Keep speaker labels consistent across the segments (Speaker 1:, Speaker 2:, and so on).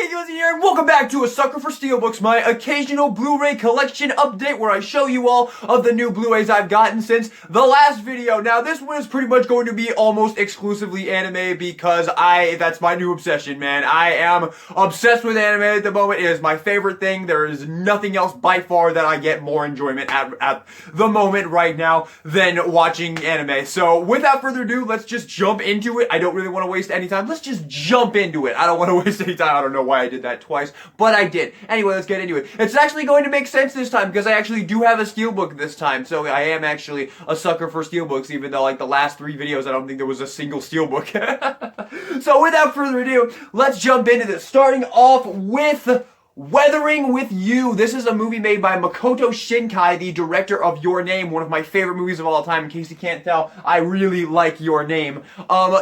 Speaker 1: Here, and welcome back to A Sucker for Steelbooks, my occasional Blu-ray collection update where I show you all of the new Blu-rays I've gotten since the last video. Now, this one is pretty much going to be almost exclusively anime because that's my new obsession, man. I am obsessed with anime at the moment. It is my favorite thing. There is nothing else by far that I get more enjoyment at the moment right now than watching anime. So, without further ado, let's just jump into it. I don't really want to waste any time. Let's just jump into it. I don't want to waste any time. I don't know why I did that twice, but I did. Anyway, let's get into it. It's actually going to make sense this time because I actually do have a steelbook this time, so I am actually a sucker for steelbooks, even though like the last 3 videos I don't think there was a single steelbook. So without further ado, let's jump into this. Starting off with Weathering with You. This is a movie made by Makoto Shinkai, the director of Your Name, one of my favorite movies of all time. In case you can't tell, I really like Your Name.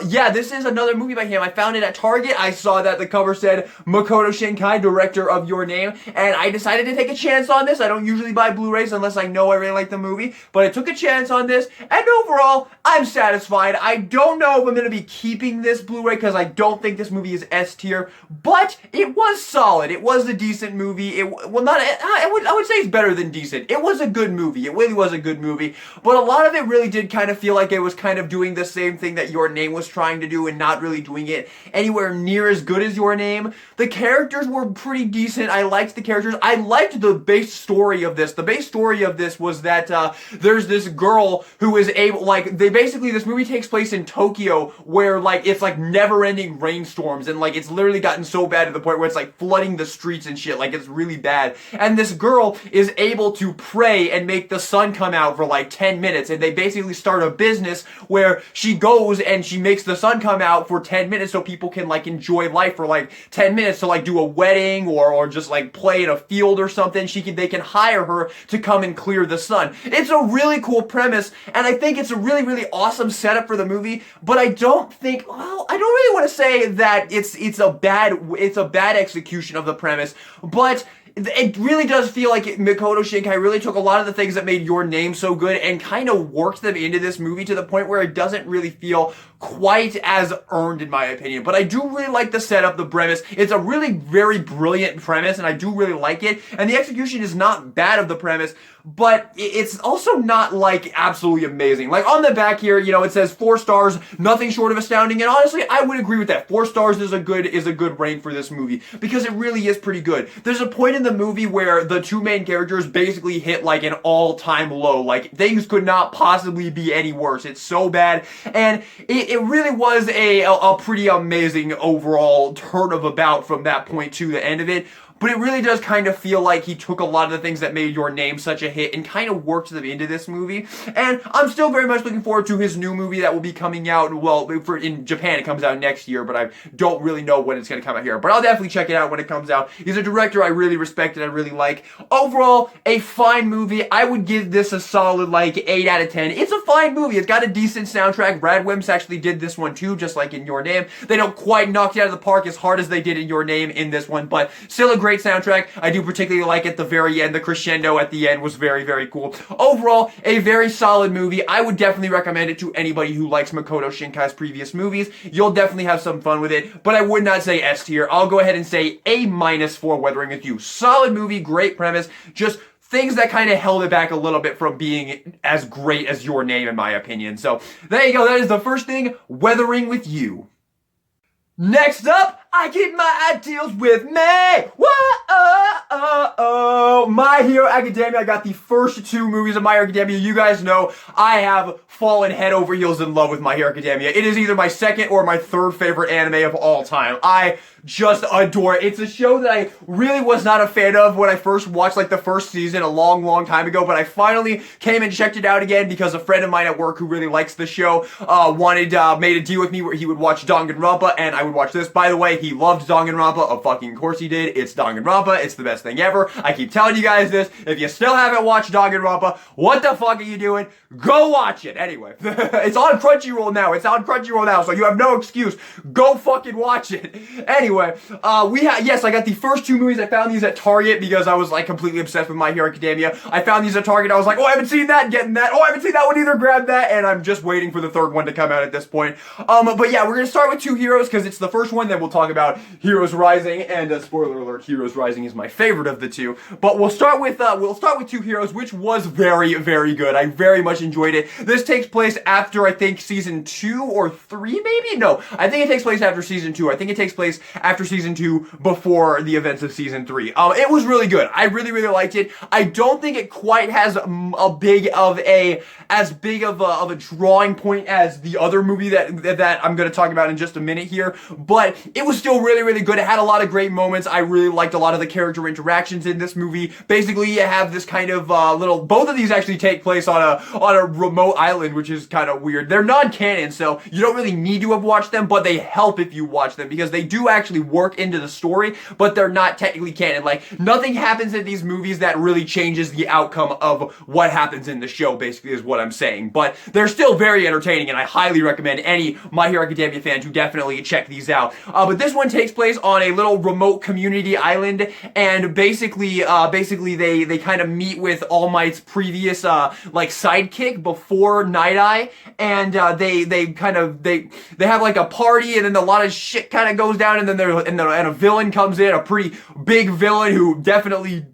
Speaker 1: Yeah, this is another movie by him. I found it at Target. I saw that the cover said Makoto Shinkai, director of Your Name, and I decided to take a chance on this. I don't usually buy Blu-rays unless I know I really like the movie, but I took a chance on this, and overall, I'm satisfied. I don't know if I'm going to be keeping this Blu-ray because I don't think this movie is S tier, but it was solid. It was a decent movie. I would say it's better than decent. It was a good movie. It really was a good movie, but a lot of it really did kind of feel like it was kind of doing the same thing that Your Name was trying to do and not really doing it anywhere near as good as Your Name. The characters were pretty decent. I liked the characters. I liked the base story of this. The base story of this was that there's this girl who is able, this movie takes place in Tokyo where it's never-ending rainstorms and it's literally gotten so bad to the point where it's flooding the streets and shit. It's really bad. And this girl is able to pray and make the sun come out for 10 minutes. And they basically start a business where she goes and she makes the sun come out for 10 minutes so people can enjoy life for 10 minutes to do a wedding or just play in a field or something. They can hire her to come and clear the sun. It's a really cool premise, and I think it's a really, really awesome setup for the movie, but I don't really want to say that it's a bad execution of the premise, but it really does feel like Makoto Shinkai really took a lot of the things that made Your Name so good and kind of worked them into this movie to the point where it doesn't really feel quite as earned, in my opinion. But I do really like the setup, the premise. It's a really very brilliant premise, and I do really like it. And the execution is not bad of the premise, but it's also not absolutely amazing. On the back here, it says 4 stars, nothing short of astounding. And honestly, I would agree with that. 4 stars is a good rank for this movie because it really is pretty good. There's a point in the movie where the 2 main characters basically hit an all-time low. Things could not possibly be any worse. It's so bad, and it really was a pretty amazing overall turn of about from that point to the end of it. But it really does kind of feel like he took a lot of the things that made Your Name such a hit and kind of worked them into this movie. And I'm still very much looking forward to his new movie that will be coming out, in Japan it comes out next year, but I don't really know when it's going to come out here. But I'll definitely check it out when it comes out. He's a director I really respect and I really like. Overall, a fine movie. I would give this a solid 8 out of 10. It's a fine movie. It's got a decent soundtrack. Brad Wimps actually did this one too, just like in Your Name. They don't quite knock it out of the park as hard as they did in Your Name in this one, but still a great soundtrack. I do particularly like at the very end. The crescendo at the end was very, very cool. Overall, a very solid movie. I would definitely recommend it to anybody who likes Makoto Shinkai's previous movies. You'll definitely have some fun with it, but I would not say S tier. I'll go ahead and say A- for Weathering with You. Solid movie, great premise, just things that kind of held it back a little bit from being as great as Your Name, in my opinion. So, there you go. That is the first thing, Weathering with You. Next up, I keep my ideals with me. Whoa, My Hero Academia. I got the first 2 movies of My Hero Academia. You guys know I have fallen head over heels in love with My Hero Academia. It is either my second or my third favorite anime of all time. I just adore it. It's a show that I really was not a fan of when I first watched the first season a long, long time ago, but I finally came and checked it out again because a friend of mine at work who really likes the show made a deal with me where he would watch Danganronpa and I would watch this. By the way, he loved Danganronpa. Of fucking course he did. It's Danganronpa. It's the best thing ever. I keep telling you guys this. If you still haven't watched Danganronpa, what the fuck are you doing? Go watch it. Anyway, it's on Crunchyroll now. So you have no excuse. Go fucking watch it. Anyway, anyway, yes, I got the first 2 movies. I found these at Target because I was like completely obsessed with My Hero Academia. I found these at Target. I was like, oh, I haven't seen that, getting that. Oh, I haven't seen that one either, grab that. And I'm just waiting for the 3rd one to come out at this point. But yeah, we're gonna start with 2 Heroes because it's the first one. Then we'll talk about Heroes Rising. And spoiler alert, Heroes Rising is my favorite of the 2. But we'll start with 2 Heroes, which was very, very good. I very much enjoyed it. This takes place after, I think, season 2 or 3, maybe? No, I think it takes place after season 2. I think it takes place after season 2, before the events of season 3. It was really good. I really, really liked it. I don't think it quite has as big of a drawing point as the other movie that I'm going to talk about in just a minute here, but it was still really, really good. It had a lot of great moments. I really liked a lot of the character interactions in this movie. Basically, you have this kind of both of these actually take place on a remote island, which is kind of weird. They're non-canon, so you don't really need to have watched them, but they help if you watch them because they do actually work into the story, but they're not technically canon. Like, nothing happens in these movies that really changes the outcome of what happens in the show, basically, is what I'm saying. But they're still very entertaining, and I highly recommend any My Hero Academia fan to definitely check these out. But this one takes place on a little remote community island, and basically they kind of meet with All Might's previous like sidekick before Night Eye, and they have like a party, and then a lot of shit kind of goes down, and then a villain comes in, a pretty big villain who definitely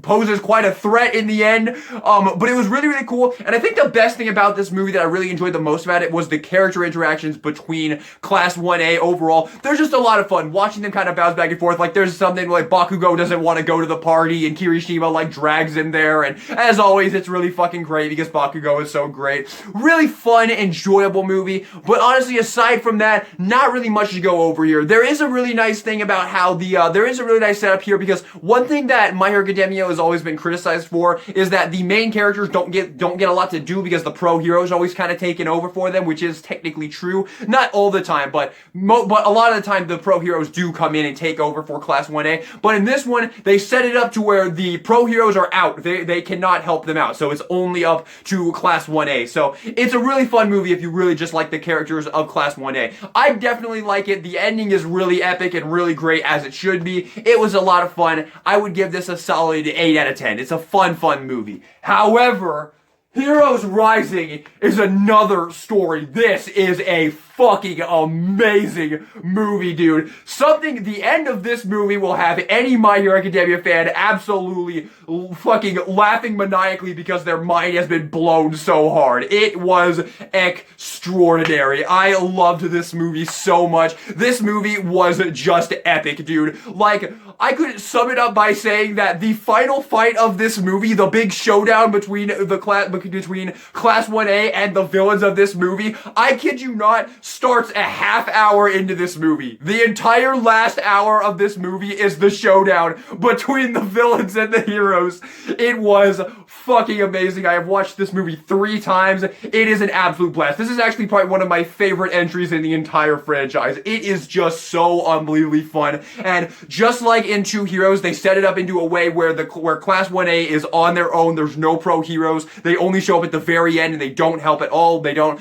Speaker 1: poses quite a threat in the end, but it was really, really cool. And I think the best thing about this movie that I really enjoyed the most about it was the character interactions between Class 1A overall. They're just a lot of fun watching them kind of bounce back and forth. Like, there's something like Bakugo doesn't want to go to the party, and Kirishima like drags him there, and as always, it's really fucking great because Bakugo is so great. Really fun, enjoyable movie, but honestly, aside from that, not really much to go over here. There is a really nice thing about how there is a really nice setup here, because one thing that My Hero Academia has always been criticized for is that the main characters don't get a lot to do because the pro heroes always kind of taken over for them, which is technically true. Not all the time, but a lot of the time the pro heroes do come in and take over for Class 1A. But in this one, they set it up to where the pro heroes are out. They cannot help them out, so it's only up to Class 1A. So it's a really fun movie if you really just like the characters of Class 1A. I definitely like it. The ending is really epic and really great, as it should be. It was a lot of fun. I would give this a solid 8 out of 10. It's a fun movie. However, Heroes Rising is another story. This is a fucking amazing movie, dude. The end of this movie will have any My Hero Academia fan absolutely fucking laughing maniacally because their mind has been blown so hard. It was extraordinary. I loved this movie so much. This movie was just epic, dude. Like, I could sum it up by saying that the final fight of this movie, the big showdown between Class 1A and the villains of this movie, I kid you not, starts a half hour into this movie. The entire last hour of this movie is the showdown between the villains and the heroes. It was fucking amazing. I have watched this movie 3 times. It is an absolute blast. This is actually probably one of my favorite entries in the entire franchise. It is just so unbelievably fun. And just like in 2 Heroes, they set it up into a way where Class 1A is on their own. There's no pro heroes. They only show up at the very end, and they don't help at all. They don't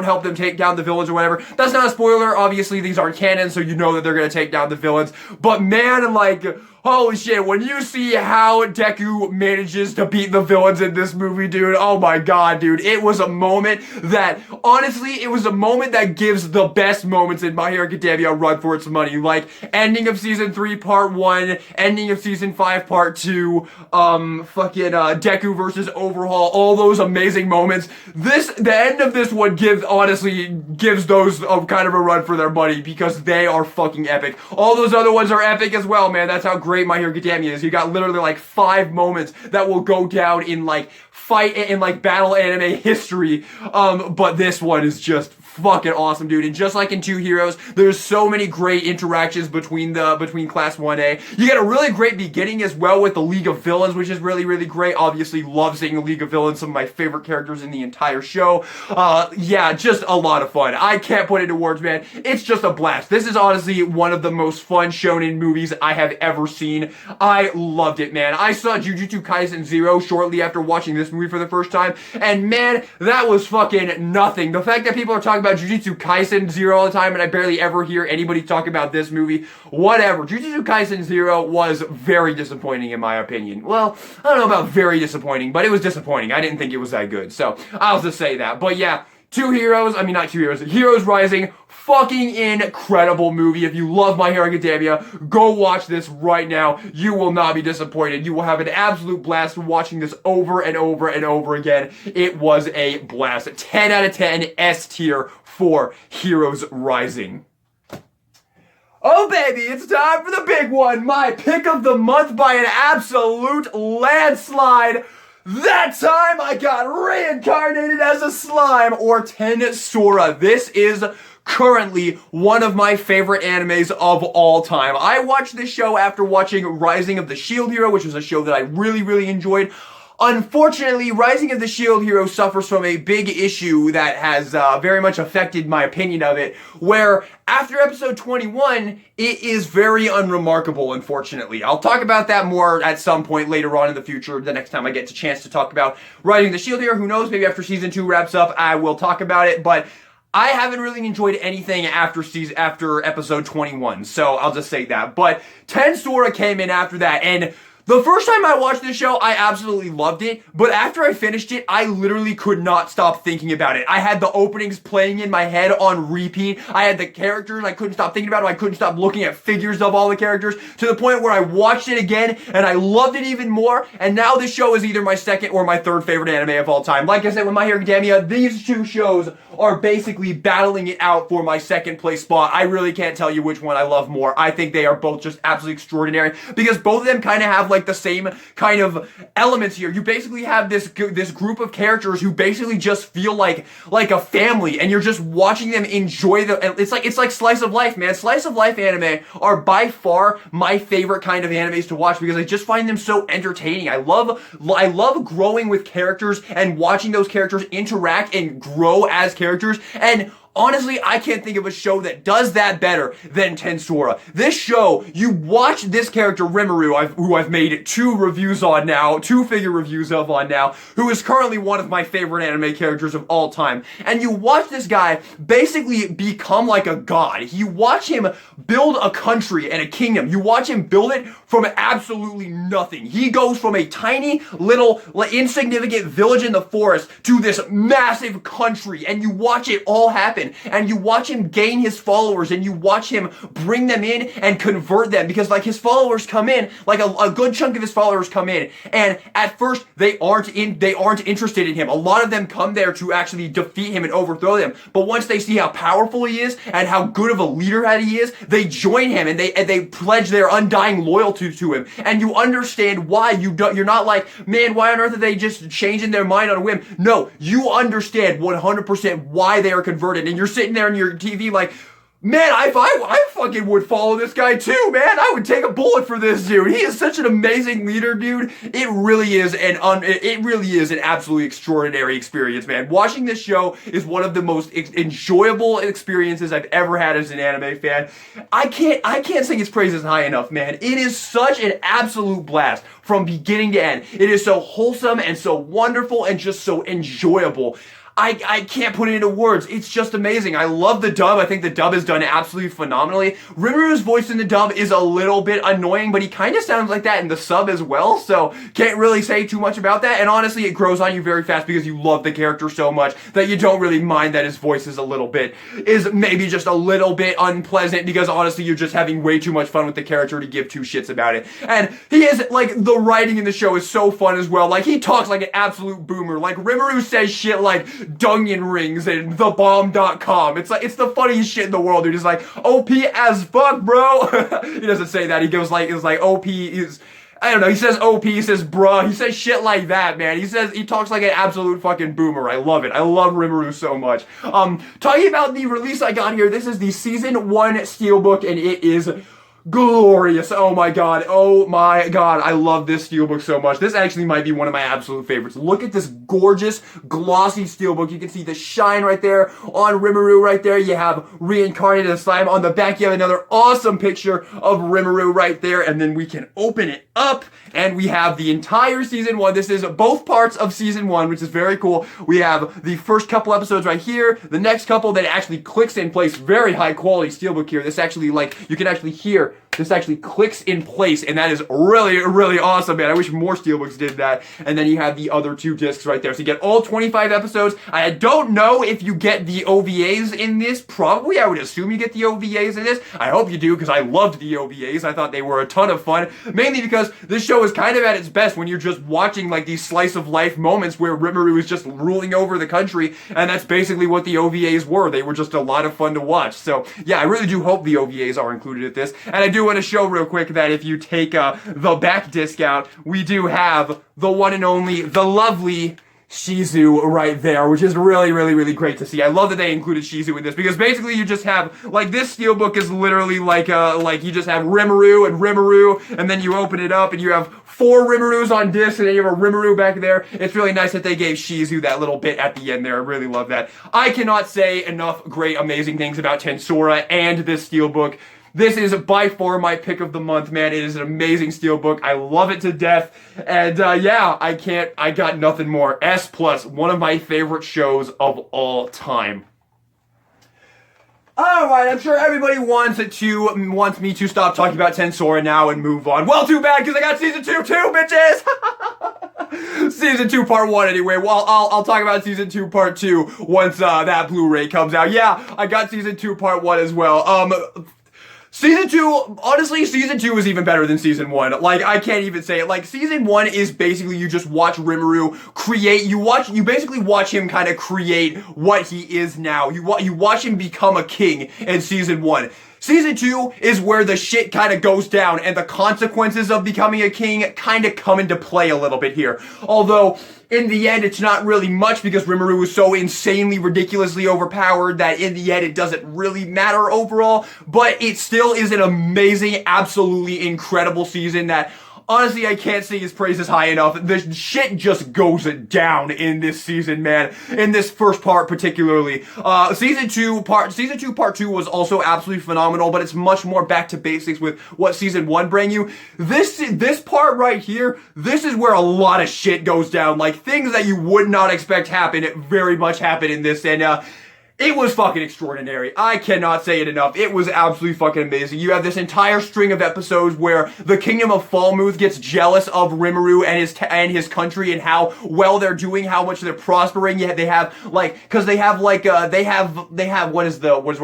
Speaker 1: help them take down the villains or whatever. That's not a spoiler. Obviously, these aren't canon, so you know that they're gonna take down the villains. But man, like, holy shit, when you see how Deku manages to beat the villains in this movie, dude, oh my god, dude, it was a moment that, honestly, it was a moment that gives the best moments in My Hero Academia a run for its money. Like, ending of Season 3, Part 1, ending of Season 5, Part 2, Deku versus Overhaul, all those amazing moments. The end of this one gives those kind of a run for their money because they are fucking epic. All those other ones are epic as well, man. That's how great My Hero Academia is. You got literally like 5 moments that will go down in like battle anime history. But this one is just fucking awesome, dude. And just like in 2 Heroes, there's so many great interactions between Class 1A. You get a really great beginning as well with the League of Villains, which is really, really great. Obviously, love seeing the League of Villains, some of my favorite characters in the entire show. Yeah, just a lot of fun. I can't put it into words, man. It's just a blast. This is honestly one of the most fun shonen movies I have ever seen. I loved it, man. I saw Jujutsu Kaisen 0 shortly after watching this movie for the first time, and man, that was fucking nothing. The fact that people are talking about Jujutsu Kaisen Zero all the time, and I barely ever hear anybody talk about this movie. Whatever. Jujutsu Kaisen Zero was very disappointing in my opinion. Well, I don't know about very disappointing, but it was disappointing. I didn't think it was that good, so I'll just say that. But yeah, Heroes Rising, fucking incredible movie. If you love My Hero Academia, go watch this right now. You will not be disappointed. You will have an absolute blast watching this over and over and over again. It was a blast. 10 out of 10 S tier for Heroes Rising. Oh baby, it's time for the big one. My pick of the month by an absolute landslide. That time I got reincarnated as a slime, or Tensora. This is currently one of my favorite animes of all time. I watched this show after watching Rising of the Shield Hero, which was a show that I really enjoyed. Unfortunately, Rising of the Shield Hero suffers from a big issue that has very much affected my opinion of it, where after episode 21, it is very unremarkable, unfortunately. I'll talk about that more at some point later on in the future, the next time I get a chance to talk about Rising of the Shield Hero. Who knows, maybe after season 2 wraps up, I will talk about it, but I haven't really enjoyed anything after episode 21, so I'll just say that. But Tensora came in after that, and the first time I watched this show, I absolutely loved it, but after I finished it, I literally could not stop thinking about it. I had the openings playing in my head on repeat. I had the characters, I couldn't stop thinking about them. I couldn't stop looking at figures of all the characters, to the point where I watched it again, and I loved it even more, and now this show is either my second or my third favorite anime of all time. Like I said with My Hero Academia, these two shows are basically battling it out for my second place spot. I really can't tell you which one I love more. I think they are both just absolutely extraordinary, because both of them kind of have like the same kind of elements here. You basically have this group of characters who basically just feel like a family, and you're just watching them enjoy it's like slice of life, man. Slice of life anime are by far my favorite kind of animes to watch, because I just find them so entertaining. I love growing with characters and watching those characters interact and grow as characters, and honestly, I can't think of a show that does that better than Tensora. This show, you watch this character, Rimuru, who I've made 2 reviews on now, 2-figure reviews of on now, who is currently one of my favorite anime characters of all time. And you watch this guy basically become like a god. You watch him build a country and a kingdom. You watch him build it from absolutely nothing. He goes from a tiny little insignificant village in the forest to this massive country, and you watch it all happen. And you watch him gain his followers, and you watch him bring them in and convert them, because like his followers come in, like a good chunk of his followers come in, and at first they aren't interested in him. A lot of them come there to actually defeat him and overthrow them, but once they see how powerful he is and how good of a leader that he is, they join him, and they pledge their undying loyalty to him. And you understand why. You're not like, man, why on earth are they just changing their mind on a whim? No, you understand 100% why they are converted, and you're sitting there on your TV like, man, I fucking would follow this guy too, man. I would take a bullet for this dude. He is such an amazing leader, dude. It really is an absolutely extraordinary experience, man. Watching this show is one of the most enjoyable experiences I've ever had as an anime fan. I can't sing its praises high enough, man. It is such an absolute blast from beginning to end. It is so wholesome and so wonderful and just so enjoyable. I can't put it into words. It's just amazing. I love the dub. I think the dub is done absolutely phenomenally. Rimuru's voice in the dub is a little bit annoying, but he kind of sounds like that in the sub as well, so can't really say too much about that. And honestly, it grows on you very fast because you love the character so much that you don't really mind that his voice is maybe just a little bit unpleasant, because honestly, you're just having way too much fun with the character to give 2 shits about it. And he is, like, the writing in the show is so fun as well. Like, he talks like an absolute boomer. Like, Rimuru says shit like Dungeon Rings and thebomb.com. It's the funniest shit in the world, dude. He's like, OP as fuck, bro. He doesn't say that. He goes like, it's like OP is, I don't know, he says OP, he says bruh, he says shit like that, man. He talks like an absolute fucking boomer. I love it. I love Rimuru so much. Talking about the release I got here, this is the Season 1 Steelbook, and it is glorious. Oh my god. Oh my god. I love this steelbook so much. This actually might be one of my absolute favorites. Look at this gorgeous, glossy steelbook. You can see the shine right there on Rimuru right there. You have reincarnated slime. On the back, you have another awesome picture of Rimuru right there. And then we can open it up and we have the entire season 1. This is both parts of season 1, which is very cool. We have the first couple episodes right here. The next couple that actually clicks in place. Very high quality steelbook here. This actually, like, you can actually hear this actually clicks in place, and that is really, really awesome, man. I wish more steelbooks did that. And then you have the other 2 discs right there. So you get all 25 episodes. I don't know if you get the OVAs in this. Probably, I would assume you get the OVAs in this. I hope you do, because I loved the OVAs. I thought they were a ton of fun. Mainly because this show is kind of at its best when you're just watching, like, these slice of life moments where Rimuru is just ruling over the country. And that's basically what the OVAs were. They were just a lot of fun to watch. So, yeah, I really do hope the OVAs are included at this. And I do want to show real quick that if you take the back disc out, we do have the one and only, the lovely Shizu right there, which is really, really, really great to see. I love that they included Shizu in this, because basically you just have, like, this steelbook is literally like you just have Rimuru, and then you open it up and you have 4 Rimurus on disc, and then you have a Rimuru back there. It's really nice that they gave Shizu that little bit at the end there. I really love that. I cannot say enough great, amazing things about Tensora and this steelbook. This is by far my pick of the month, man. It is an amazing steelbook. I love it to death. And yeah, I got nothing more. S+, one of my favorite shows of all time. Alright, I'm sure everybody wants me to stop talking about Tensora now and move on. Well, too bad, because I got season 2 too, bitches! Season 2 part 1 anyway. Well, I'll talk about season 2 part 2 once that Blu-ray comes out. Yeah, I got season 2 part 1 as well. Season 2, honestly, season 2 is even better than season 1. Like, I can't even say it. Like, season 1 is basically you just watch Rimuru create, you basically watch him kind of create what he is now. You watch him become a king in season 1. Season 2 is where the shit kind of goes down and the consequences of becoming a king kind of come into play a little bit here. Although, in the end, it's not really much because Rimuru is so insanely, ridiculously overpowered that in the end, it doesn't really matter overall. But it still is an amazing, absolutely incredible season that, honestly, I can't say his praises high enough. The shit just goes down in this season, man. In this first part, particularly. Season 2 part 2 was also absolutely phenomenal, but it's much more back to basics with what season 1 bring you. This part right here, this is where a lot of shit goes down. Like, things that you would not expect happen, it very much happened in this, and, it was fucking extraordinary. I cannot say it enough. It was absolutely fucking amazing. You have this entire string of episodes where the Kingdom of Falmouth gets jealous of Rimuru and his country and how well they're doing, how much they're prospering. Yet they have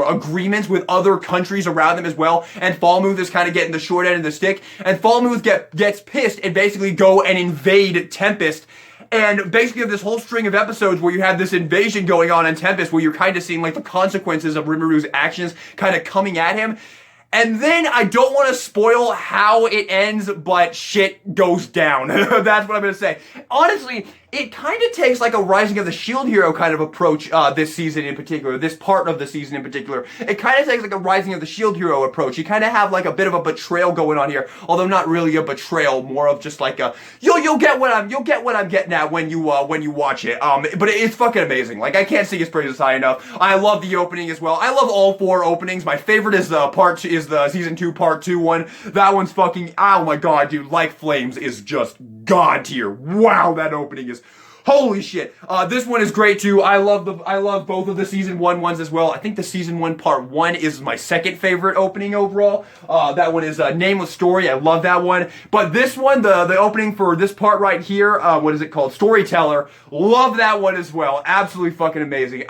Speaker 1: agreements with other countries around them as well. And Falmouth is kind of getting the short end of the stick. And Falmouth gets pissed and basically go and invade Tempest. And basically this whole string of episodes where you have this invasion going on in Tempest where you're kind of seeing like the consequences of Rimuru's actions kind of coming at him. And then, I don't want to spoil how it ends, but shit goes down. That's what I'm going to say. Honestly, it kind of takes like a Rising of the Shield Hero kind of approach this season in particular, this part of the season in particular. It kind of takes like a Rising of the Shield Hero approach. You kind of have like a bit of a betrayal going on here, although not really a betrayal, more of just like a you'll get what I'm getting at when you watch it. But it's fucking amazing. Like, I can't sing his praises high enough. I love the opening as well. I love all 4 openings. My favorite is the season 2 part 2 one. That one's fucking, oh my god, dude, Like Flames is just god tier. Wow, that opening is, holy shit. This one is great too. I love both of the season 1 ones as well. I think the season 1 part 1 is my second favorite opening overall. That one is Nameless Story. I love that one. But this one, the opening for this part right here, what is it called? Storyteller. Love that one as well. Absolutely fucking amazing.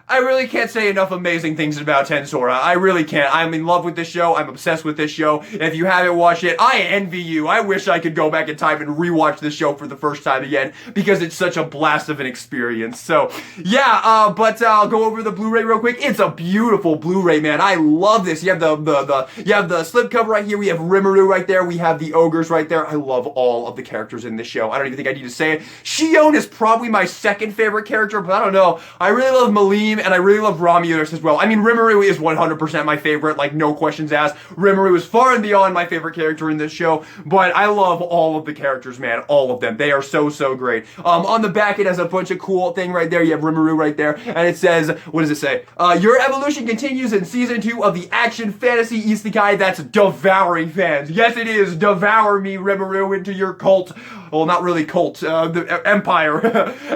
Speaker 1: I really can't say enough amazing things about Tensora. I really can't. I'm in love with this show. I'm obsessed with this show. If you haven't watched it, I envy you. I wish I could go back in time and rewatch this show for the first time again because it's such a blast of an experience. So, yeah, but I'll go over the Blu-ray real quick. It's a beautiful Blu-ray, man. I love this. You have the slipcover right here. We have Rimuru right there. We have the ogres right there. I love all of the characters in this show. I don't even think I need to say it. Shion is probably my second favorite character, but I don't know. I really love Malim. theme, and I really love Romulus as well. I mean, Rimuru is 100% my favorite, like, no questions asked. Rimuru is far and beyond my favorite character in this show, but I love all of the characters, man. All of them. They are so, so great. On the back, it has a bunch of cool thing right there. You have Rimuru right there, and it says, what does it say? Your evolution continues in Season 2 of the action fantasy isekai that's devouring fans. Yes, it is. Devour me, Rimuru, into your cult. Well, not really cult, the empire.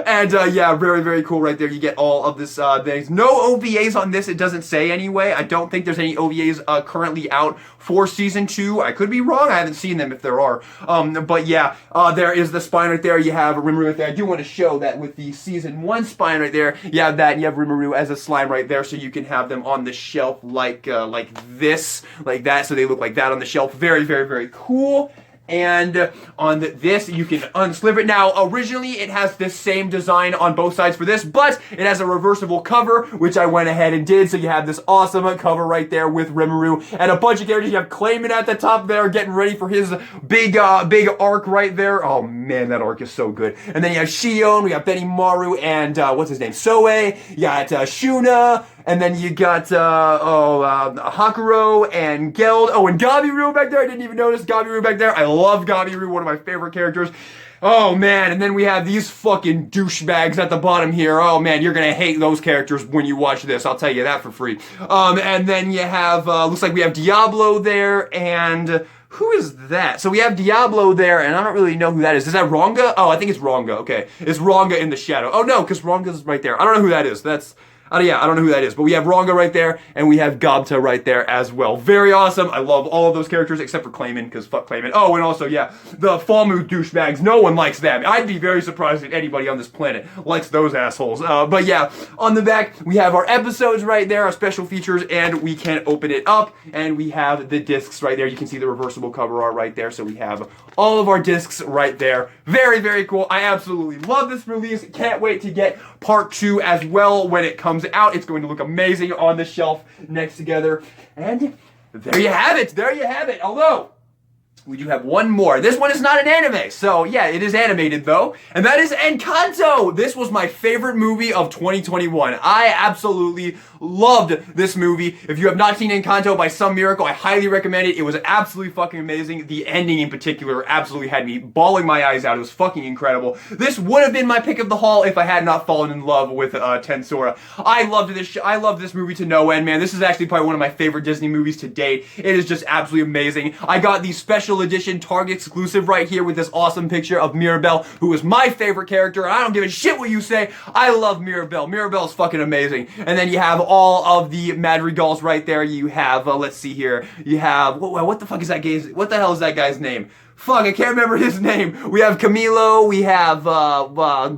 Speaker 1: And yeah, very, very cool right there. You get all of this things. No OVAs on this, it doesn't say anyway. I don't think there's any OVAs currently out for Season 2. I could be wrong. I haven't seen them if there are. But yeah, there is the spine right there. You have Rimuru right there. I do want to show that with the Season 1 spine right there, you have that, and you have Rimuru as a slime right there, so you can have them on the shelf like this, like that, so they look like that on the shelf. Very, very, very cool. And on this, you can unslip it. Now, originally, it has this same design on both sides for this, but it has a reversible cover, which I went ahead and did. So you have this awesome cover right there with Rimuru and a bunch of characters. You have Clayman at the top there, getting ready for his big arc right there. Oh man, that arc is so good. And then you have Shion, we got Benimaru, and what's his name? Soe. You got Shuna. And then you got, Hakuro and Geld. Oh, and Gabiru back there. I didn't even notice Gabiru back there. I love Gabiru, one of my favorite characters. Oh, man. And then we have these fucking douchebags at the bottom here. Oh, man, you're gonna hate those characters when you watch this. I'll tell you that for free. And then you have, looks like we have Diablo there, and who is that? So we have Diablo there, and I don't really know who that is. Is that Ronga? Oh, I think it's Ronga. Okay. It's Ronga in the shadow. Oh, no, because Ronga's right there. I don't know who that is. Yeah, I don't know who that is, but we have Ronga right there, and we have Gobta right there as well. Very awesome. I love all of those characters, except for Clayman, because fuck Clayman. Oh, and also, yeah, the Falmu douchebags. No one likes them. I'd be very surprised if anybody on this planet likes those assholes. But yeah, on the back, we have our episodes right there, our special features, and we can open it up, and we have the discs right there. You can see the reversible cover art right there, so we have all of our discs right there. Very, very cool. I absolutely love this release. Can't wait to get part 2 as well when it comes out. It's going to look amazing on the shelf next together. And there you have it. There you have it. Although, we do have one more. This one is not an anime, so yeah, it is animated though, and that is Encanto! This was my favorite movie of 2021. I absolutely loved this movie. If you have not seen Encanto by some miracle, I highly recommend it. It was absolutely fucking amazing. The ending in particular absolutely had me bawling my eyes out. It was fucking incredible. This would have been my pick of the haul if I had not fallen in love with Tensora. I loved this movie to no end, man. This is actually probably one of my favorite Disney movies to date. It is just absolutely amazing. I got the special edition Target exclusive right here with this awesome picture of Mirabelle, who is my favorite character. I don't give a shit what you say. I love Mirabelle. Mirabelle is fucking amazing. And then you have all of the Madrigals right there. You have, let's see here. You have, what the fuck is that guy's, what the hell is that guy's name? Fuck, I can't remember his name. We have Camilo, we have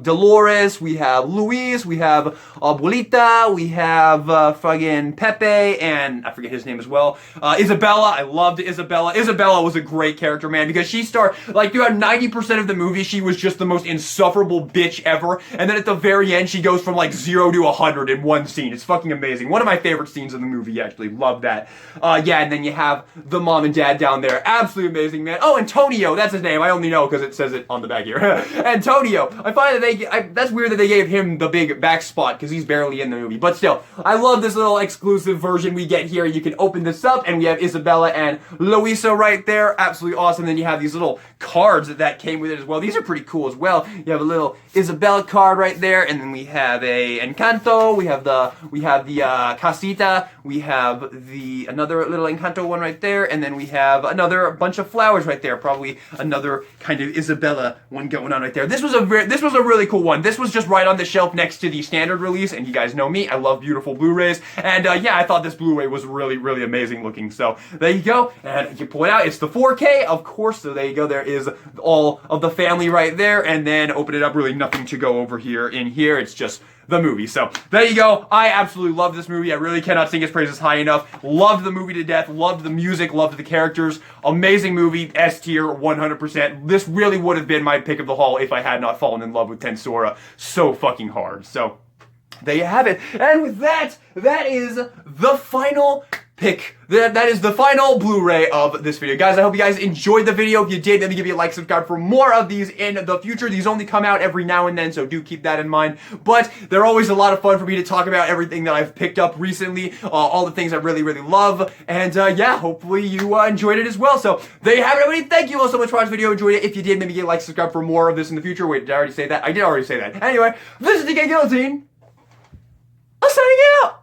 Speaker 1: Dolores, we have Luis, we have Abuelita, we have fucking Pepe, and I forget his name as well. Isabella, I loved Isabella. Isabella was a great character, man, because she like throughout 90% of the movie, she was just the most insufferable bitch ever, and then at the very end, she goes from like 0 to 100 in one scene. It's fucking amazing. One of my favorite scenes in the movie, actually. Love that. Yeah, and then you have the mom and dad down there. Absolutely amazing, man. Oh, and Antonio, that's his name. I only know because it says it on the back here. Antonio. I find that that's weird that they gave him the big back spot because he's barely in the movie. But still, I love this little exclusive version we get here. You can open this up and we have Isabella and Luisa right there. Absolutely awesome. Then you have these little cards that came with it as well. These are pretty cool as well. You have a little Isabella card right there, and then we have a Encanto. We have the Casita. We have another little Encanto one right there, and then we have another bunch of flowers right there. Probably another kind of Isabella one going on right there. This was a really cool one. This was just right on the shelf next to the standard release, and you guys know me, I love beautiful Blu-rays, and yeah, I thought this Blu-ray was really, really amazing looking. So there you go, and you pull it out. It's the 4K, of course. So there you go. There is all of the family right there, and then open it up. Really nothing to go over here. In here, it's just the movie. So there you go. I absolutely love this movie. I really cannot sing its praises high enough. Loved the movie to death. Loved the music. Loved the characters. Amazing movie. S tier 100%. This really would have been my pick of the haul if I had not fallen in love with Tensora so fucking hard. So there you have it. And with that, that is the final pick. That is the final Blu-ray of this video. Guys, I hope you guys enjoyed the video. If you did, then give me a like, subscribe for more of these in the future. These only come out every now and then, so do keep that in mind. But they're always a lot of fun for me to talk about everything that I've picked up recently, all the things I really, really love. And yeah, hopefully you enjoyed it as well. So there you have it, everybody. Thank you all so much for watching the video. Enjoyed it. If you did, maybe give a like, subscribe for more of this in the future. Wait, did I already say that? I did already say that. Anyway, this is DK Guillotine. I'm signing out.